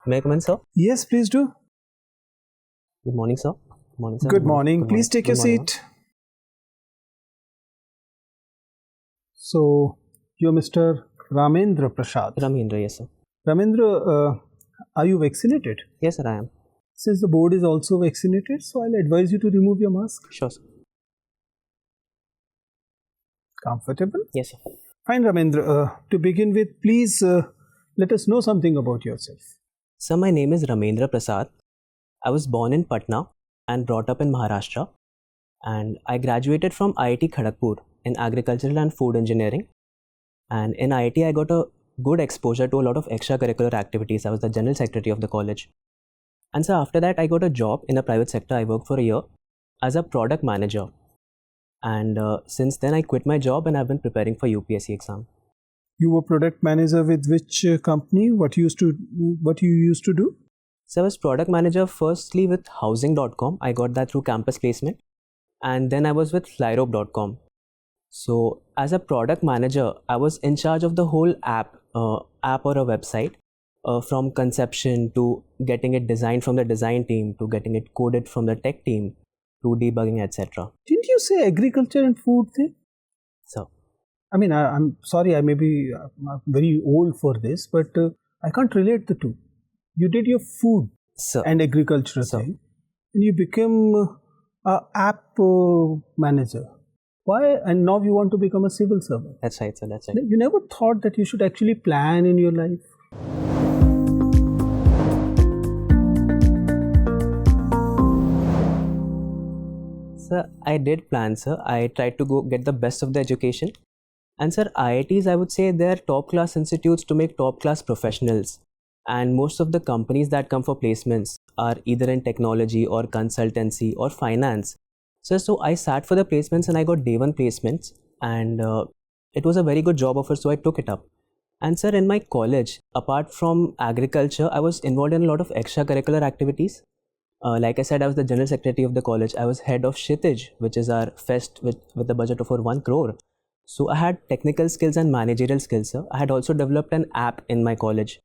May I come in, sir? Yes, please do. Good morning, sir. Good morning, sir. Good morning. Please take your seat. So, you're Mr. Ramendra Prasad. Ramendra, yes, sir. Ramendra, are you vaccinated? Yes, sir, I am. Since the board is also vaccinated, so I'll advise you to remove your mask. Sure, sir. Comfortable? Yes, sir. Fine, Ramendra. To begin with, please let us know something about yourself. Sir, my name is Ramendra Prasad. I was born in Patna and brought up in Maharashtra. And I graduated from IIT Kharagpur in agricultural and food engineering. And in IIT, I got a good exposure to a lot of extracurricular activities. I was the general secretary of the college. And so after that, I got a job in the private sector. I worked for a year as a product manager. And since then, I quit my job and I've been preparing for UPSC exam. You were product manager with which company? What you used to do? So I was product manager firstly with housing.com. I got that through campus placement. And then I was with flyrope.com. So as a product manager, I was in charge of the whole app or a website, from conception to getting it designed from the design team to getting it coded from the tech team to debugging, etc. Didn't you say agriculture and food thing? So, I mean, I'm sorry, I may be very old for this, but I can't relate the two. You did your food and agriculture thing, and you became an app manager. Why? And now you want to become a civil servant. That's right, sir. That's right. You never thought that you should actually plan in your life? Sir, I did plan, sir. I tried to go get the best of the education. And sir, IITs, I would say they're top class institutes to make top class professionals. And most of the companies that come for placements are either in technology or consultancy or finance. So I sat for the placements and I got day one placements, and it was a very good job offer, so I took it up. And sir, in my college, apart from agriculture, I was involved in a lot of extracurricular activities. Like I said, I was the general secretary of the college. I was head of Kshitij, which is our fest with a budget of over 1 crore. So I had technical skills and managerial skills, sir. I had also developed an app in my college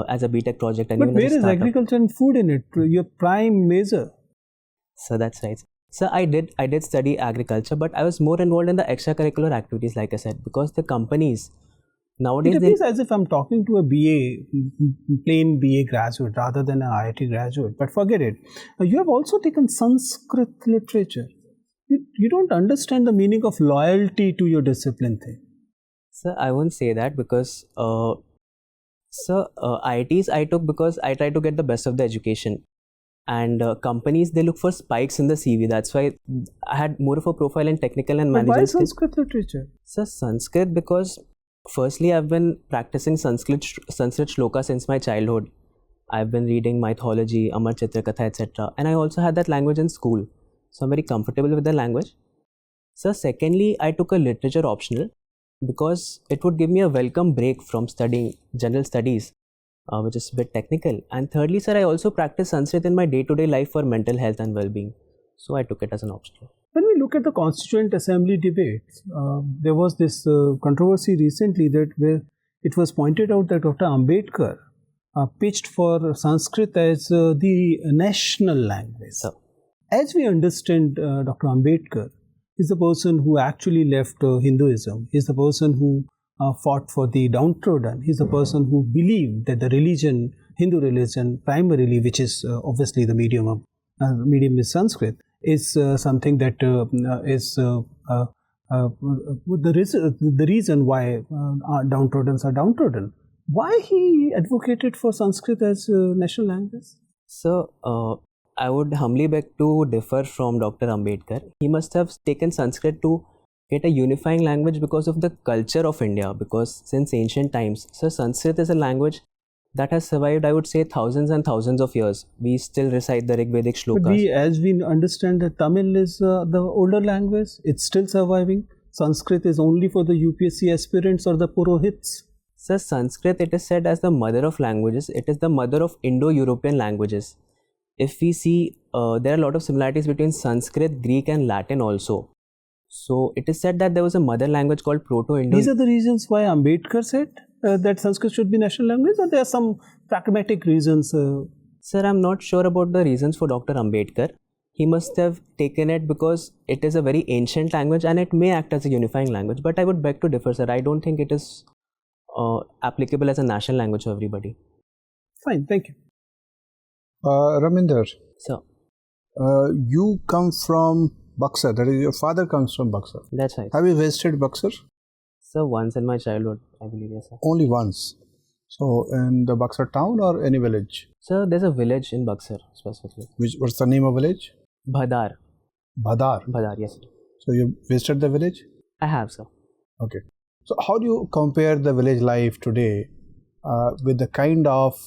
as a BTech project. And but even where as a is startup. agriculture and food in it? Your prime major. So that's right. So I did study agriculture, but I was more involved in the extracurricular activities, like I said, because the companies nowadays... It appears as if I'm talking to a plain BA graduate rather than an IIT graduate, but forget it. You have also taken Sanskrit literature. You don't understand the meaning of loyalty to your discipline thing. Sir, I won't say that because, IITs I took because I tried to get the best of the education. And companies, they look for spikes in the CV. That's why I had more of a profile in technical and managerial skills. Why Sanskrit literature? Sir, Sanskrit because firstly, I've been practicing Sanskrit shloka since my childhood. I've been reading mythology, Amar Chitra Katha, etc. And I also had that language in school. So I'm very comfortable with the language. Sir, secondly, I took a literature optional because it would give me a welcome break from studying general studies, which is a bit technical. And thirdly, sir, I also practice Sanskrit in my day-to-day life for mental health and well-being. So I took it as an optional. When we look at the Constituent Assembly debates, there was this controversy recently that where it was pointed out that Dr. Ambedkar pitched for Sanskrit as the national language. So, as we understand, Dr. Ambedkar is the person who actually left Hinduism. He's the person who fought for the downtrodden. He's the person who believed that the religion, Hindu religion, primarily, which is obviously the medium is Sanskrit, is something that is the reason why downtrodden are downtrodden. Why he advocated for Sanskrit as national language? So, I would humbly beg to differ from Dr. Ambedkar. He must have taken Sanskrit to get a unifying language because of the culture of India. Because since ancient times, so Sanskrit is a language that has survived, I would say, thousands and thousands of years. We still recite the Rigvedic shlokas. But as we understand that Tamil is the older language, it's still surviving. Sanskrit is only for the UPSC aspirants or the Purohits. Sir, Sanskrit, it is said as the mother of languages. It is the mother of Indo-European languages. If we see, there are a lot of similarities between Sanskrit, Greek and Latin also. So it is said that there was a mother language called Proto-Indo. These are the reasons why Ambedkar said? that Sanskrit should be national language, or there are some pragmatic reasons? Sir, I'm not sure about the reasons for Dr. Ambedkar. He must have taken it because it is a very ancient language and it may act as a unifying language. But I would beg to differ, sir. I don't think it is applicable as a national language to everybody. Fine, thank you. Ramendra, Sir, you come from Buxar, that is, your father comes from Buxar. that's right. Have you visited Buxar? Sir, once in my childhood, I believe, yes, sir. Only once. So, in the Buxar town or any village? Sir, there's a village in Buxar specifically. What's the name of village? Bhadar. Badar. Bhadar, yes, sir. So, you visited the village? I have, sir. Okay. So, how do you compare the village life today with the kind of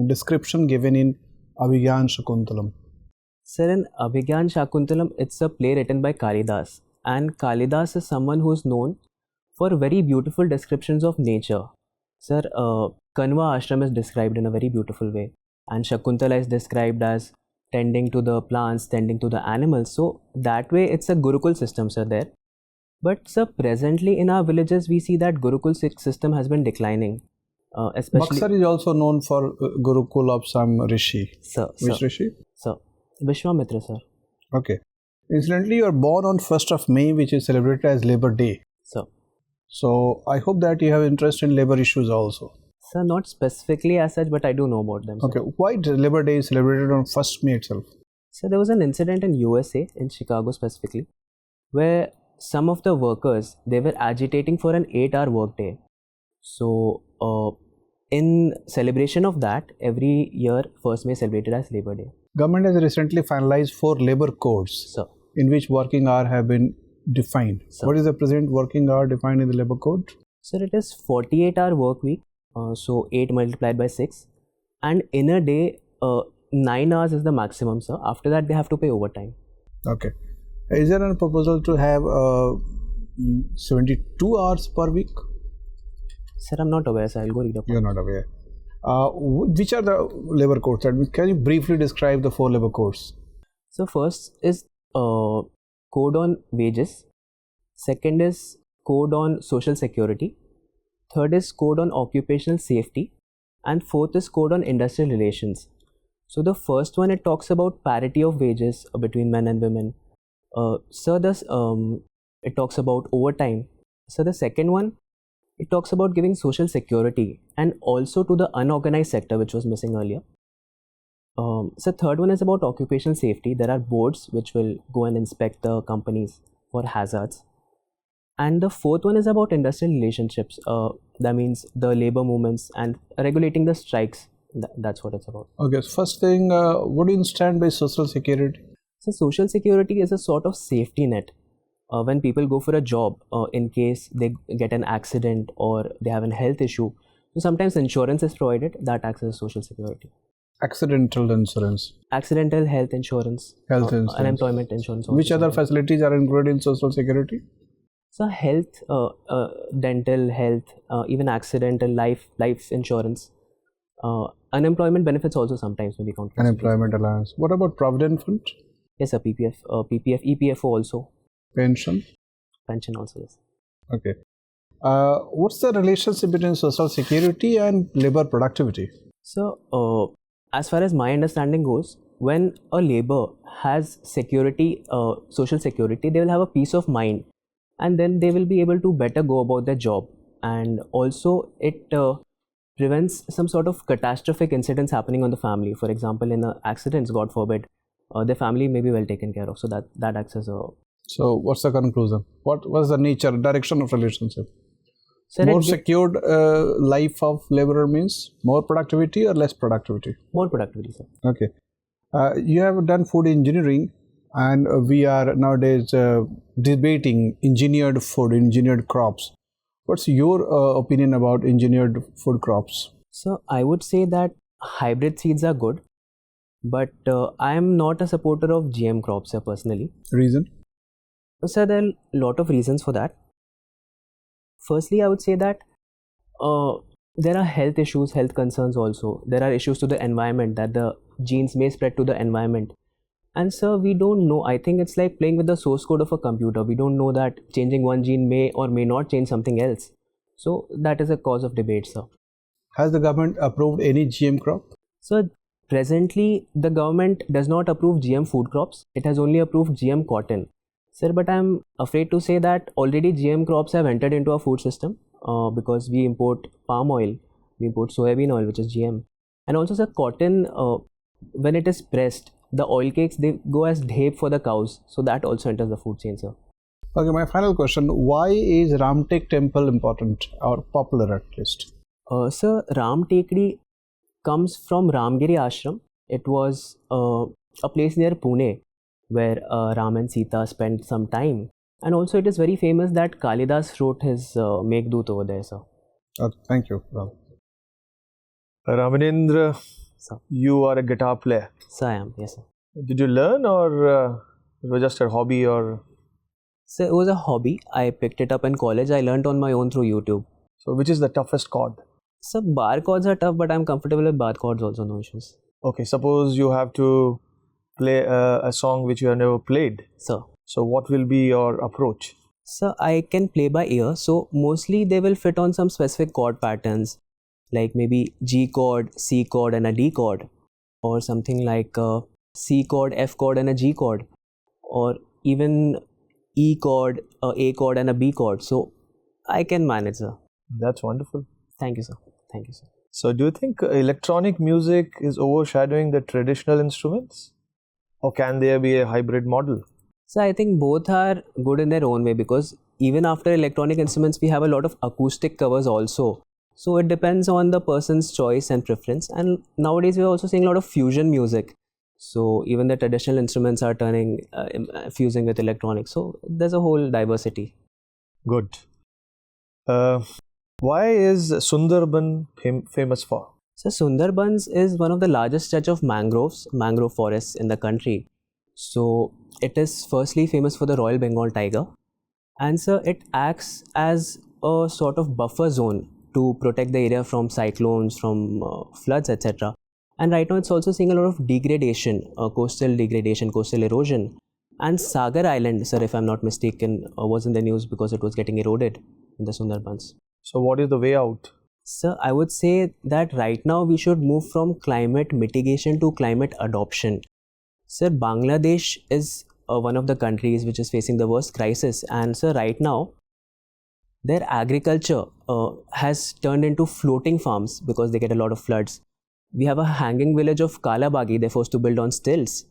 description given in Abhigyan Shakuntalam? Sir, in Abhigyan Shakuntalam, it's a play written by Kalidas. And Kalidas is someone who is known for very beautiful descriptions of nature. Sir, Kanva ashram is described in a very beautiful way. And Shakuntala is described as tending to the plants, tending to the animals. So that way, it's a Gurukul system, sir, there. But sir, presently in our villages, we see that Gurukul system has been declining. Especially Buxar is also known for Gurukul of some Rishi. Sir, Which sir, Rishi? sir. Vishwamitra, sir. Okay. Incidentally, you are born on 1st of May, which is celebrated as Labor Day. Sir. So, I hope that you have interest in labor issues also. Sir, not specifically as such, but I do know about them. Sir. Okay. Why Labor Day is celebrated on 1st May itself? So there was an incident in USA, in Chicago specifically, where some of the workers, they were agitating for an 8-hour workday. So in celebration of that, every year 1st May is celebrated as Labor Day. Government has recently finalized 4 labor codes Sir. in which working hour have been defined. Sir. What is the present working hour defined in the labor code? Sir, it is 48-hour work week, so 8 multiplied by 6. And in a day, 9 hours is the maximum, sir. After that, they have to pay overtime. Okay. Is there a proposal to have 72 hours per week? Sir, I'm not aware, sir. I'll go read up. You're not aware. Which are the labor codes? Can you briefly describe the 4 labor codes? So first is code on wages. Second is code on social security. Third is code on occupational safety. And fourth is code on industrial relations. So the first one, it talks about parity of wages between men and women. So this it talks about overtime. So the second one, it talks about giving social security and also to the unorganized sector, which was missing earlier. So third one is about occupational safety. There are boards which will go and inspect the companies for hazards. And the fourth one is about industrial relationships. That means the labor movements and regulating the strikes. That's what it's about. Okay, so first thing, what do you understand by social security? So social security is a sort of safety net. When people go for a job, in case they get an accident or they have a health issue, so sometimes insurance is provided that acts as social security. Accidental insurance. Accidental health insurance. Health insurance. Unemployment insurance. Which other facilities are included in social security? So health, dental health, even accidental life insurance. Unemployment benefits also sometimes may be counted. Unemployment allowance. What about Provident Fund? Yes, sir. PPF, EPFO also. Pension? Pension also, yes. Okay. What's the relationship between social security and labor productivity? So, as far as my understanding goes, when a labor has security, social security, they will have a peace of mind, and then they will be able to better go about their job. And also, it prevents some sort of catastrophic incidents happening on the family. For example, in accidents, God forbid, their family may be well taken care of. So that acts as a. So, what's the conclusion? What was the nature, direction of relationship? So more secured life of laborer means more productivity or less productivity? More productivity, sir. Okay. You have done food engineering, and we are nowadays debating engineered food, engineered crops. What's your opinion about engineered food crops? So I would say that hybrid seeds are good, but I am not a supporter of GM crops, sir, personally. Reason? So there are a lot of reasons for that. Firstly, I would say that there are health issues, health concerns also. There are issues to the environment, that the genes may spread to the environment. And sir, we don't know. I think it's like playing with the source code of a computer. We don't know that changing one gene may or may not change something else. So that is a cause of debate, sir. Has the government approved any GM crop? So presently, the government does not approve GM food crops. It has only approved GM cotton. Sir, but I'm afraid to say that already GM crops have entered into our food system because we import palm oil, we import soybean oil, which is GM. And also, sir, cotton, when it is pressed, the oil cakes, they go as dhape for the cows. So that also enters the food chain, sir. Okay, my final question. Why is Ramtek temple important or popular at least? Sir, Ram Tekdi comes from Ramgiri Ashram. It was a place near Pune where Ram and Sita spent some time. And also it is very famous that Kalidas wrote his Meghdut over there, sir. Okay, thank you. Well, Ramendra, Sir. you are a guitar player. So I am, yes, sir. Did you learn or it was just a hobby or? So it was a hobby. I picked it up in college. I learned on my own through YouTube. So which is the toughest chord? So bar chords are tough, but I'm comfortable with bar chords also, no issues. Okay, suppose you have to play a song which you have never played. Sir. So what will be your approach? So I can play by ear. So mostly they will fit on some specific chord patterns, like maybe G chord, C chord and a D chord, or something like C chord, F chord and a G chord, or even E chord, A chord and a B chord. So I can manage, sir. That's wonderful. Thank you, sir. Thank you, sir. So do you think electronic music is overshadowing the traditional instruments? Or can there be a hybrid model? So I think both are good in their own way, because even after electronic instruments, we have a lot of acoustic covers also. So it depends on the person's choice and preference. And nowadays we're also seeing a lot of fusion music. So even the traditional instruments are turning, fusing with electronics. So there's a whole diversity. Good. Why is Sundarban famous for? So Sundarbans is one of the largest stretch of mangrove forests in the country. So it is firstly famous for the Royal Bengal tiger. And so it acts as a sort of buffer zone to protect the area from cyclones, from floods, etc. And right now it's also seeing a lot of degradation, coastal erosion. And Sagar Island, sir, if I'm not mistaken, was in the news because it was getting eroded in the Sundarbans. So what is the way out? Sir, I would say that right now we should move from climate mitigation to climate adoption. Sir, Bangladesh is one of the countries which is facing the worst crisis, and sir, right now their agriculture has turned into floating farms because they get a lot of floods. We have a hanging village of Kalabagi they're forced to build on stilts.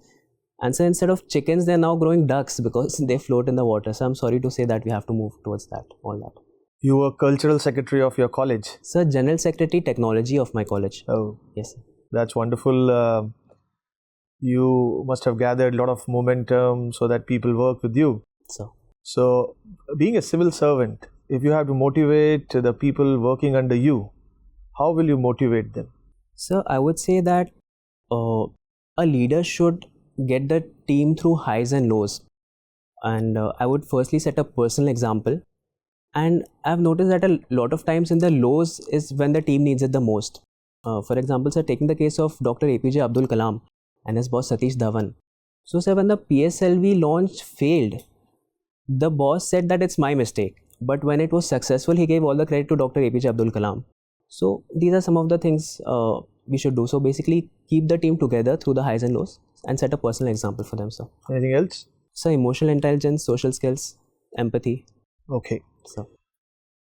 And so instead of chickens, they're now growing ducks because they float in the water. So I'm sorry to say that we have to move towards that, all that. You were cultural secretary of your college. Sir, General Secretary Technology of my college. Oh, yes, sir. That's wonderful. You must have gathered a lot of momentum so that people work with you. So, So, being a civil servant, if you have to motivate the people working under you, how will you motivate them? sir, I would say that a leader should get the team through highs and lows. And I would firstly set a personal example. And I've noticed that a lot of times in the lows is when the team needs it the most. For example, sir, taking the case of Dr. APJ Abdul Kalam and his boss Satish Dhawan. So, sir, when the PSLV launch failed, the boss said that it's my mistake. But when it was successful, he gave all the credit to Dr. APJ Abdul Kalam. So, these are some of the things we should do. So, basically, keep the team together through the highs and lows and set a personal example for them, sir. Anything else? So, emotional intelligence, social skills, empathy. Okay. So,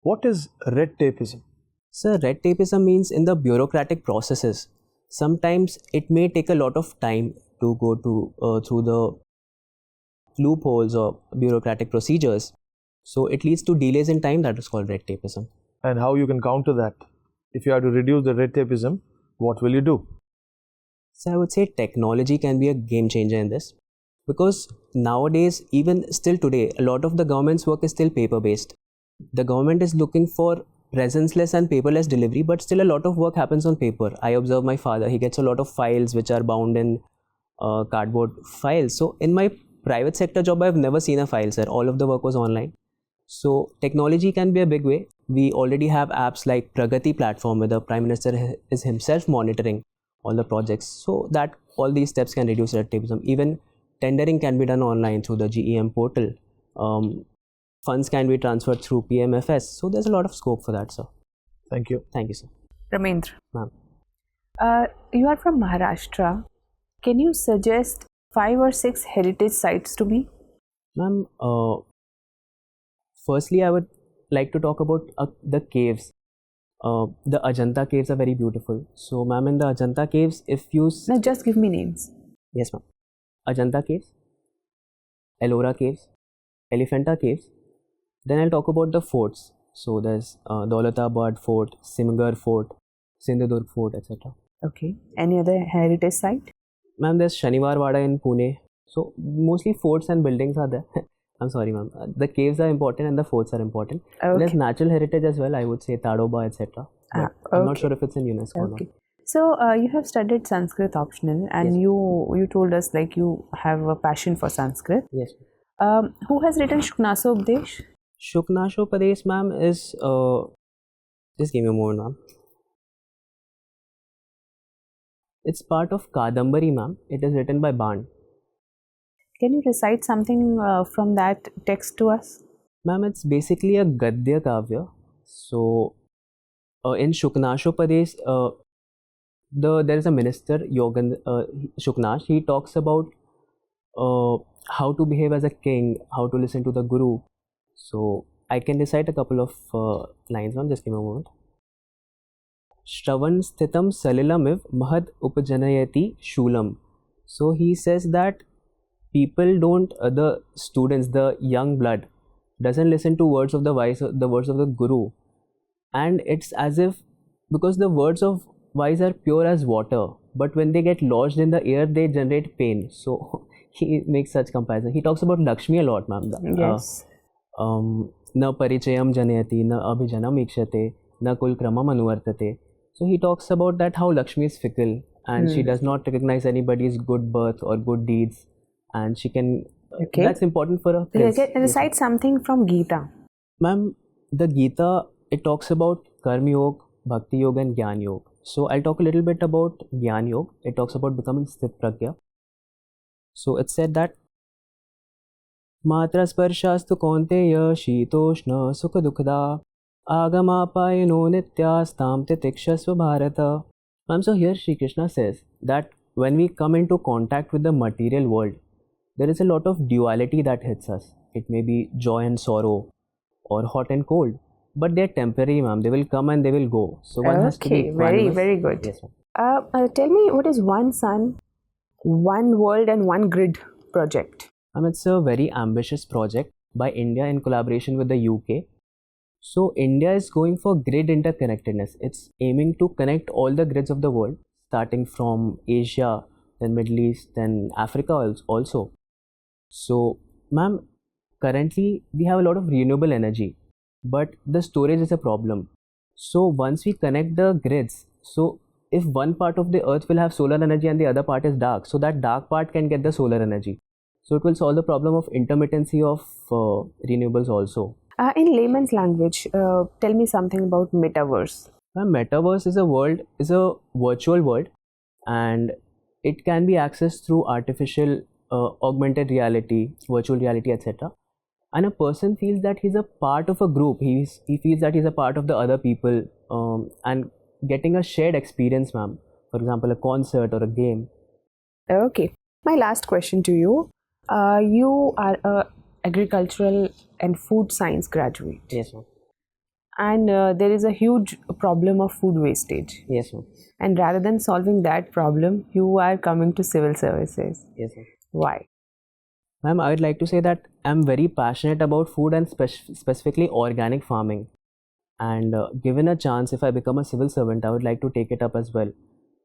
What is red tapeism? sir, red tapeism means in the bureaucratic processes, sometimes it may take a lot of time to go through the loopholes or bureaucratic procedures. So it leads to delays in time. That is called red tapeism. And how you can counter that? If you have to reduce the red tapeism, what will you do? So I would say technology can be a game changer in this, because nowadays, even still today, a lot of the government's work is still paper based. The government is looking for presence-less and paperless delivery, but still a lot of work happens on paper. I observe my father, he gets a lot of files which are bound in cardboard files. So in my private sector job, I've never seen a file, sir. All of the work was online. So technology can be a big way. We already have apps like Pragati platform where the Prime Minister is himself monitoring all the projects. So that all these steps can reduce red tapeism. Even tendering can be done online through the GEM portal. funds can be transferred through PMFS. So there's a lot of scope for that, sir. Thank you. Thank you, sir. Ramendra, Ma'am. You are from Maharashtra. Can you suggest 5 or 6 heritage sites to me? Ma'am, firstly, I would like to talk about the caves. The Ajanta caves are very beautiful. So, ma'am, in the Ajanta caves, if you... No, just give me names. Yes, ma'am. Ajanta caves, Ellora caves, Elephanta caves. Then I'll talk about the forts. So, there's Daulatabad Fort, Simgar Fort, Sindhudurg Fort, etc. Okay. Any other heritage site? Ma'am, there's Shaniwar Wada in Pune. So, mostly forts and buildings are there. I'm sorry, ma'am. The caves are important and the forts are important. Okay. There's natural heritage as well, I would say Tadoba, etc. I'm not sure if it's in UNESCO or not. So, you have studied Sanskrit optional, and Yes. you told us like you have a passion for Sanskrit. Yes. Who has written Shuknasopadesh? Shuknasopadesh, ma'am, is... just give me a moment, ma'am. It's part of Kadambari, ma'am. It is written by Ban. Can you recite something from that text to us? Ma'am, it's basically a Gadya Kavya. So, in Shuknasopadesh, there is a minister, Shuknash. He talks about how to behave as a king, how to listen to the guru. So, I can recite a couple of lines, ma'am. Just give me a moment. Shravan sthitam salilamiv mahad upajanayati shulam. So, he says that people don't, the students, the young blood, doesn't listen to words of the wise, the words of the guru. And it's as if, because the words of wise are pure as water, but when they get lodged in the air, they generate pain. So he makes such comparison. He talks about Lakshmi a lot, ma'am. Yes. Na parichayam janayati, na abhijanam ikshate, na kul kramam anuvartate. So he talks about that how Lakshmi is fickle and she does not recognize anybody's good birth or good deeds, and she can... Okay. That's important for a prince. Recite something from Gita. Ma'am, the Gita, it talks about Karma Yoga, Bhakti Yoga and Jnana Yoga. So I'll talk a little bit about Jnana Yoga. It talks about becoming Sthit Pragya. So it said that Matra Sparshastu Konteya Shitoshna Sukha Dukkada Agamapayano Nityastam Titikshasva Bharata. Ma'am, so here Sri Krishna says that when we come into contact with the material world, there is a lot of duality that hits us. It may be joy and sorrow or hot and cold, but they're temporary, ma'am. They will come and they will go. So one has to be very good. Yes, ma'am. Tell me, what is One Sun, One World and One Grid project? It's a very ambitious project by India in collaboration with the UK. So India is going for grid interconnectedness. It's aiming to connect all the grids of the world, starting from Asia, then Middle East, then Africa also. So, ma'am, currently we have a lot of renewable energy, but the storage is a problem. So once we connect the grids, so if one part of the earth will have solar energy and the other part is dark, so that dark part can get the solar energy. So it will solve the problem of intermittency of renewables also. In layman's language, tell me something about metaverse. Metaverse is a virtual world, and it can be accessed through artificial augmented reality, virtual reality, etc. And a person feels that he's a part of a group. He feels that he's a part of the other people, and getting a shared experience, ma'am. For example, a concert or a game. Okay. My last question to you. You are a agricultural and food science graduate. Yes, ma'am. And there is a huge problem of food wastage. Yes, ma'am. And rather than solving that problem, you are coming to civil services. Yes, ma'am. Why? Ma'am, I would like to say that I'm very passionate about food and specifically organic farming. And given a chance, if I become a civil servant, I would like to take it up as well.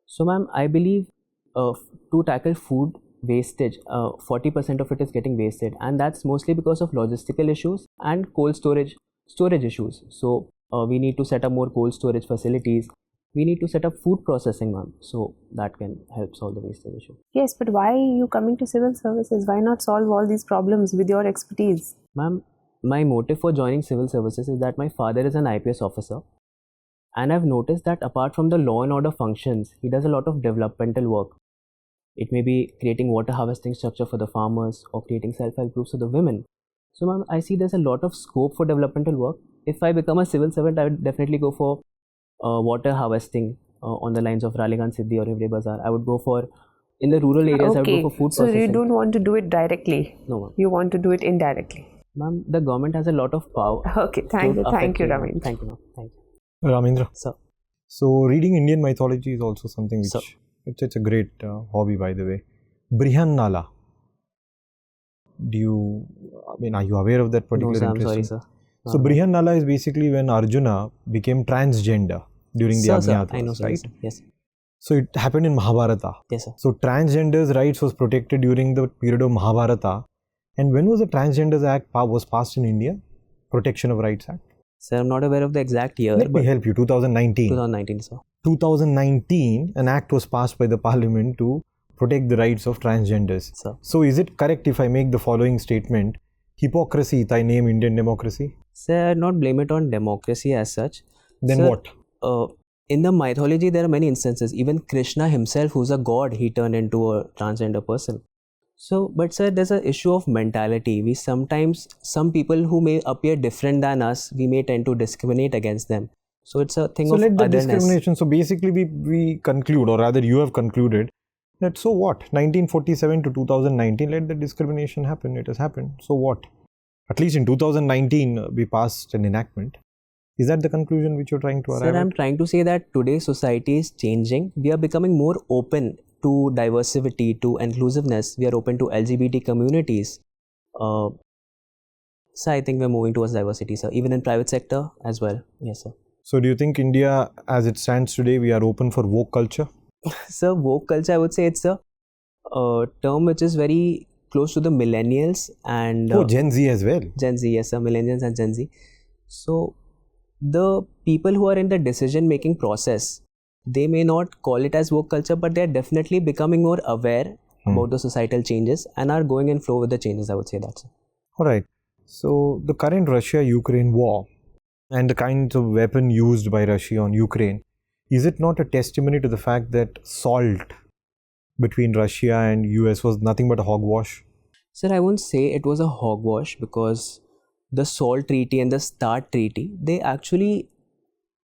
So, ma'am, I believe to tackle food wastage, 40% of it is getting wasted, and that's mostly because of logistical issues and cold storage issues. So we need to set up more cold storage facilities. We need to set up food processing, ma'am, so that can help solve the wastage issue. Yes, but why are you coming to civil services? Why not solve all these problems with your expertise? Ma'am, my motive for joining civil services is that my father is an IPS officer, and I've noticed that apart from the law and order functions, he does a lot of developmental work. It may be creating water harvesting structure for the farmers or creating self-help groups for the women. So ma'am, I see there's a lot of scope for developmental work. If I become a civil servant, I would definitely go for water harvesting on the lines of Raleigh Siddhi or Hivre Bazaar. I would go for, in the rural areas, I would go for food so processing. you don't want to do it directly? No ma'am. You want to do it indirectly? Ma'am, the government has a lot of power. Okay, thank you, Ramendra. Thank you ma'am. Thank you. Ramendra. Sir. So reading Indian mythology is also something which, Sir. it's a great hobby, by the way. Brihan are you aware of that particular No sir, I'm interesting? sorry sir. So Brihan Nala is basically when Arjuna became transgender during the Sir, Agnyatas, I know sir, right? sir. Yes. So it happened in Mahabharata. Yes sir. So transgenders' rights was protected during the period of Mahabharata. And when was the Transgenders Act was passed in India? Protection of Rights Act. Sir, I'm not aware of the exact year. Let me help you. 2019. 2019 sir. 2019, an act was passed by the Parliament to protect the rights of transgenders. Sir. So is it correct if I make the following statement? Hypocrisy, thy name Indian democracy? Sir, I'd not blame it on democracy as such. Then Sir, what? In the mythology, there are many instances. Even Krishna himself, who's a god, he turned into a transgender person. So, but sir, there's an issue of mentality. We sometimes, some people who may appear different than us, we may tend to discriminate against them. So it's a thing of let the otherness. discrimination. So basically we conclude, or rather you have concluded, that so what? 1947 to 2019, let the discrimination happen. It has happened. So what? At least in 2019, we passed an enactment. Is that the conclusion which you're trying to arrive Sir, I'm at? trying to say that today's society is changing. We are becoming more open to diversity, to inclusiveness. We are open to LGBT communities. So I think we're moving towards diversity, sir. Even in private sector as well. Yes, sir. So do you think India, as it stands today, we are open for woke culture? Sir, woke culture, I would say it's a term which is very close to the millennials and Gen Z as well. Gen Z, yes sir, millennials and Gen Z. So the people who are in the decision making process, they may not call it as woke culture, but they're definitely becoming more aware about the societal changes and are going in flow with the changes, I would say that, sir. Alright, so the current Russia-Ukraine war and the kinds of weapon used by Russia on Ukraine, is it not a testimony to the fact that SALT between Russia and US was nothing but a hogwash? Sir, I won't say it was a hogwash because the SALT Treaty and the START Treaty, they actually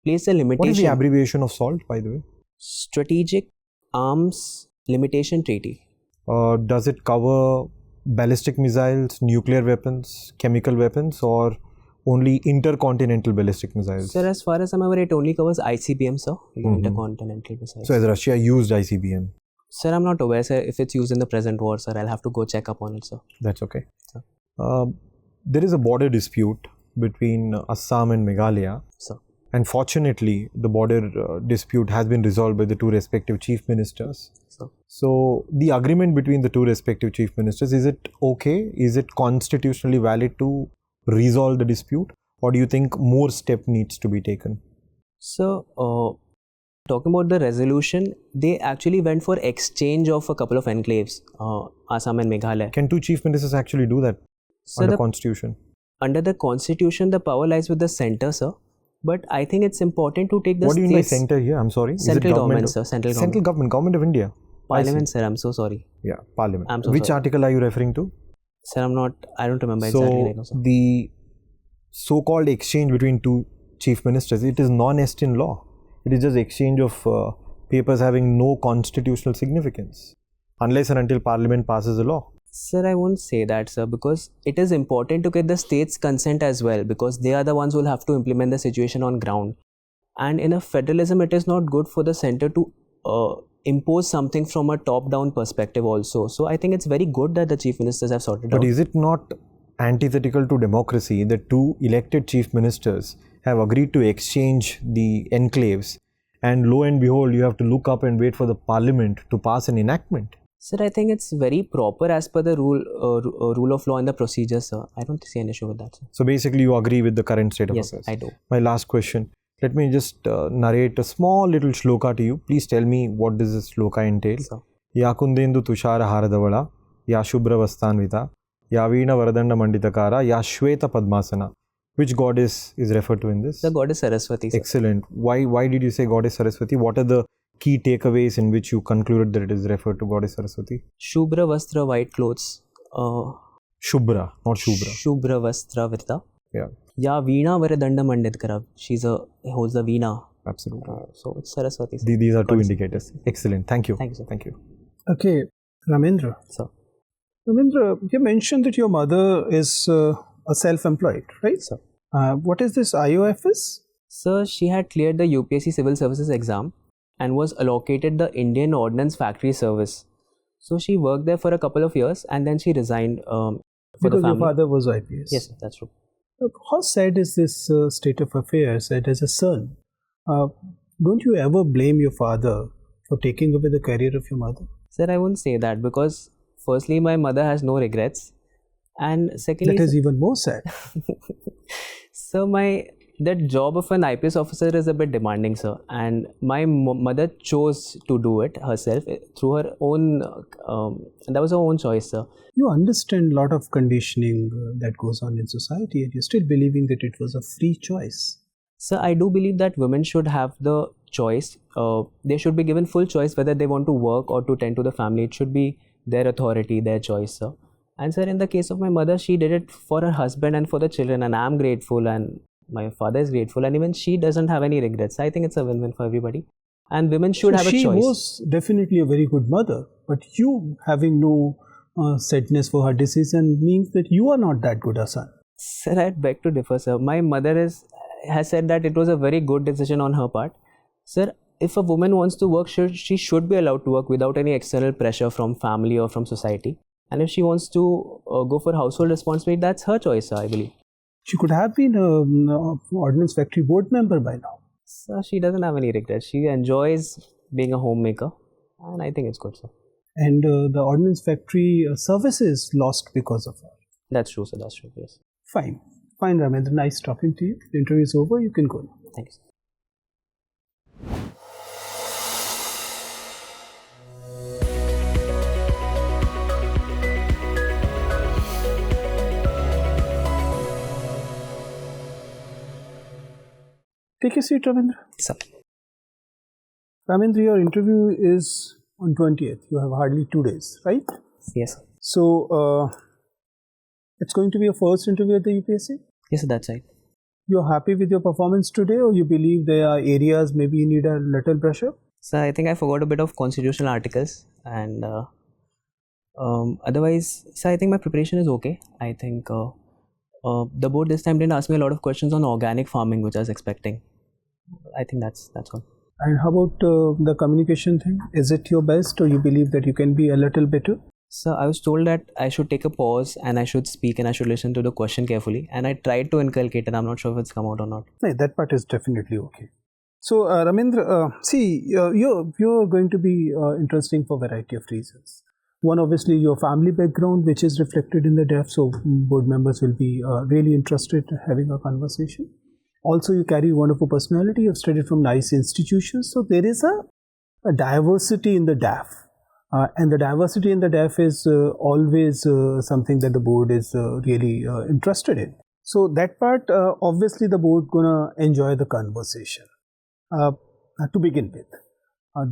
place a limitation. What is the abbreviation of SALT, by the way? Strategic Arms Limitation Treaty. Does it cover ballistic missiles, nuclear weapons, chemical weapons, or only intercontinental ballistic missiles? Sir, as far as I'm aware, it only covers ICBM, sir, intercontinental missiles. So has Russia used ICBM? Sir, I'm not aware, sir, if it's used in the present war, sir. I'll have to go check up on it, sir. That's okay. Sir. There is a border dispute between Assam and Meghalaya. Sir. And fortunately, the border dispute has been resolved by the two respective chief ministers. So the agreement between the two respective chief ministers, is it okay? Is it constitutionally valid to resolve the dispute? Or do you think more step needs to be taken? So, talking about the resolution, they actually went for exchange of a couple of enclaves, Assam and Meghalaya. Can two chief ministers actually do that under the constitution? Under the constitution, the power lies with the centre, sir. But I think it's important to take the What do you mean by centre here? I'm sorry. Central government, sir. Central government. Government of India. Parliament, sir. I'm so sorry. Yeah, Parliament. I'm so Which sorry. article are you referring to? Sir, I don't remember exactly right now, sir. The so-called exchange between two chief ministers, it is non-est in law. It is just exchange of papers having no constitutional significance unless and until Parliament passes a law. Sir, I won't say that, sir, because it is important to get the state's consent as well, because they are the ones who will have to implement the situation on ground. And in a federalism, it is not good for the center to impose something from a top-down perspective also. So I think it's very good that the chief ministers have sorted out. But is it not antithetical to democracy that two elected chief ministers have agreed to exchange the enclaves, and lo and behold, you have to look up and wait for the Parliament to pass an enactment? Sir, I think it's very proper as per the rule of law and the procedure, sir. I don't see an issue with that, sir. So basically, you agree with the current state of affairs? Yes, I do. My last question. Let me just narrate a small little shloka to you. Please tell me what does this shloka entail. Sir. Ya kundendu tushara haradavada, ya shubhra vastanvita, ya veena varadanda manditakara, ya shweta padmasana. Which goddess is referred to in this? The goddess Saraswati, sir. Excellent. Why did you say goddess Saraswati? What are the key takeaways in which you concluded that it is referred to goddess Saraswati? Shubhra Vastra, white clothes. Shubhra, not Shubhra. Shubhra Vastra Vrita. Yeah, Yeah, Veena Varadanda Manditkara. She holds the Veena. absolutely. So it's Saraswati. These are two Goddess. indicators. Excellent. Thank you. Thank you, sir. Thank you. Okay, Ramendra. So, Ramendra, you mentioned that your mother is a self-employed, right? so. What is this IOFS? So she had cleared the UPSC Civil Services exam and was allocated the Indian Ordnance Factory Service. So she worked there for a couple of years and then she resigned for Because the family. your father was IPS. Yes, that's true. Look, how sad is this state of affairs that as a son, don't you ever blame your father for taking away the career of your mother? Sir, I wouldn't say that because firstly, my mother has no regrets, and secondly, That is even more sad. so that job of an IPS officer is a bit demanding, sir, and my mother chose to do it herself through her own. That was her own choice, sir. You understand a lot of conditioning that goes on in society, and you're still believing that it was a free choice. So I do believe that women should have the choice. They should be given full choice whether they want to work or to tend to the family. It should be their authority, their choice, sir. And sir, in the case of my mother, she did it for her husband and for the children, and I'm grateful, and my father is grateful, and even she doesn't have any regrets. I think it's a win-win for everybody. And women should have a choice. She was definitely a very good mother, but you having no sadness for her decision means that you are not that good a son. Sir, I beg to differ, sir. My mother has said that it was a very good decision on her part. Sir, if a woman wants to work, she should be allowed to work without any external pressure from family or from society. And if she wants to go for household responsibility, that's her choice, sir, I believe. She could have been an Ordnance Factory board member by now. Sir, she doesn't have any regrets. She enjoys being a homemaker, and I think it's good, sir. And the Ordnance Factory services lost because of her. That's true, sir. That's true, yes. Fine. Fine, Ramendra. Nice talking to you. The interview is over. You can go now. Thank you, sir. Take a seat, Ramendra. Sir. Ramendra, your interview is on 20th. You have hardly 2 days, right? Yes, sir. So, it's going to be your first interview at the UPSC? Yes, sir, that's right. You're happy with your performance today, or you believe there are areas maybe you need a little pressure? So I think I forgot a bit of constitutional articles, and otherwise, so I think my preparation is okay. I think the board this time didn't ask me a lot of questions on organic farming, which I was expecting. I think that's all. And how about the communication thing? Is it your best, or you believe that you can be a little better? So I was told that I should take a pause and I should speak and I should listen to the question carefully, and I tried to inculcate it. I'm not sure if it's come out or not. No, that part is definitely okay. So Ramendra, see, you're going to be interesting for a variety of reasons. One, obviously, your family background, which is reflected in the DEF, so board members will be really interested in having a conversation. Also, you carry wonderful personality. You've studied from nice institutions, so there is a diversity in the DAF. And the diversity in the DAF is always something that the board is really interested in. So that part, obviously, the board gonna enjoy the conversation to begin with.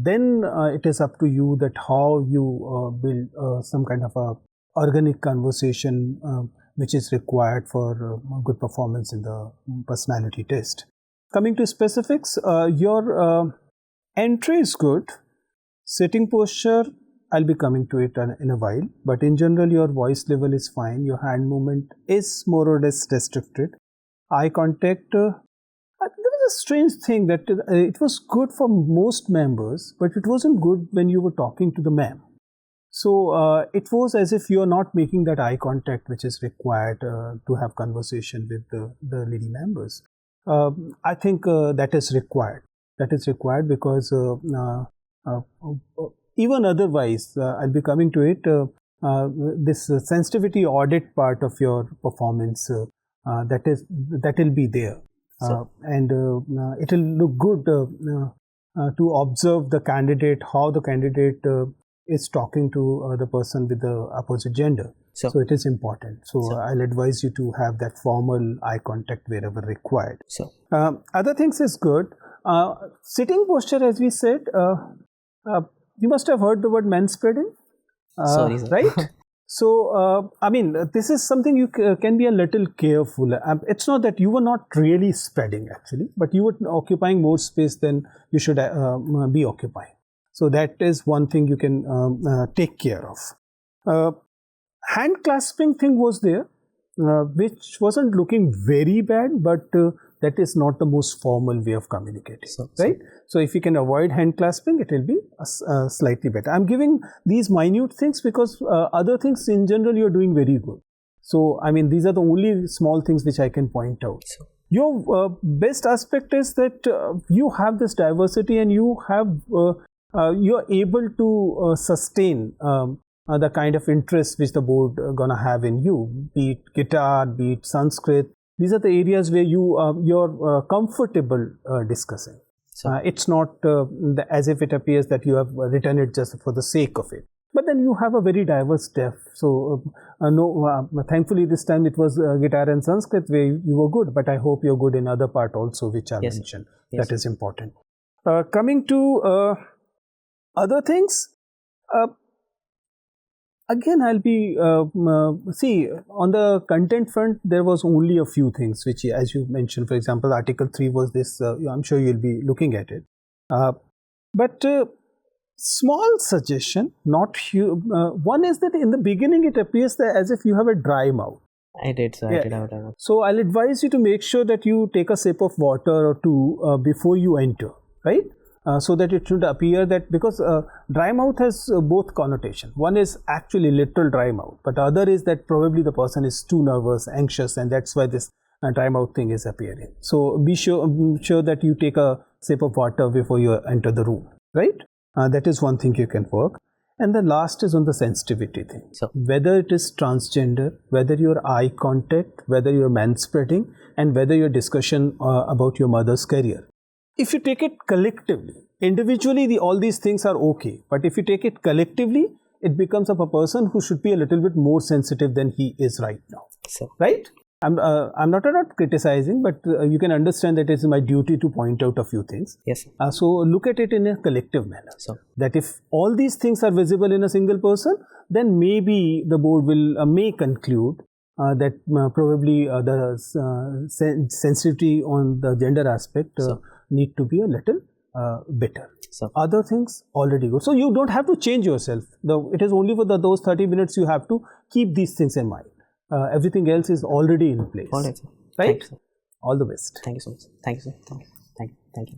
Then it is up to you that how you build some kind of a organic conversation which is required for good performance in the personality test. Coming to specifics, your entry is good. Sitting posture, I'll be coming to it in a while, but in general your voice level is fine. Your hand movement is more or less restricted. Eye contact, there was a strange thing that it was good for most members, but it wasn't good when you were talking to the ma'am. So it was as if you are not making that eye contact which is required to have conversation with the lady members. I think that is required. That is required because even otherwise, I'll be coming to it, this sensitivity audit part of your performance, that will be there. And it will look good to observe the candidate, how the candidate is talking to the person with the opposite gender. So it is important. So I'll advise you to have that formal eye contact wherever required. Other things is good. Sitting posture, as we said, you must have heard the word manspreading, Sorry, sir. right? So, I mean, this is something you can be a little careful. It's not that you were not really spreading actually, but you were occupying more space than you should be occupying. So that is one thing you can take care of. Hand clasping thing was there, which wasn't looking very bad, but that is not the most formal way of communicating, right? So if you can avoid hand clasping, it will be slightly better. I'm giving these minute things because other things in general you're doing very good. So I mean, these are the only small things which I can point out. Your best aspect is that you have this diversity and you have you're able to sustain the kind of interest which the board gonna have in you, be it guitar, be it Sanskrit. These are the areas where you're comfortable discussing. It's not as if it appears that you have written it just for the sake of it. But then you have a very diverse depth. So thankfully this time it was guitar and Sanskrit where you were good. But I hope you're good in other part also, which are mentioned. That is important. Coming to other things. Again, I'll be, see, on the content front, there was only a few things which, as you mentioned, for example, Article 3 was this, I'm sure you'll be looking at it. But small suggestion, not huge. One is that in the beginning, it appears that as if you have a dry mouth. I did, so I did have a So I'll advise you to make sure that you take a sip of water or two before you enter, right? So that it should appear that, because dry mouth has both connotation. One is actually literal dry mouth, but the other is that probably the person is too nervous, anxious, and that's why this dry mouth thing is appearing. So be sure that you take a sip of water before you enter the room, right? That is one thing you can work. And the last is on the sensitivity thing. So whether it is transgender, whether your eye contact, whether you're manspreading, and whether your discussion about your mother's career. If you take it collectively, individually all these things are okay. But if you take it collectively, it becomes of a person who should be a little bit more sensitive than he is right now. Right? I'm not criticizing, but you can understand that it is my duty to point out a few things. So look at it in a collective manner. That if all these things are visible in a single person, then maybe the board will may conclude that probably the sensitivity on the gender aspect need to be a little better. Other things already good. So you don't have to change yourself. It is only for those 30 minutes you have to keep these things in mind. Everything else is already in place. Right? All the best. Thank you so much. Thank you, sir. Thank you.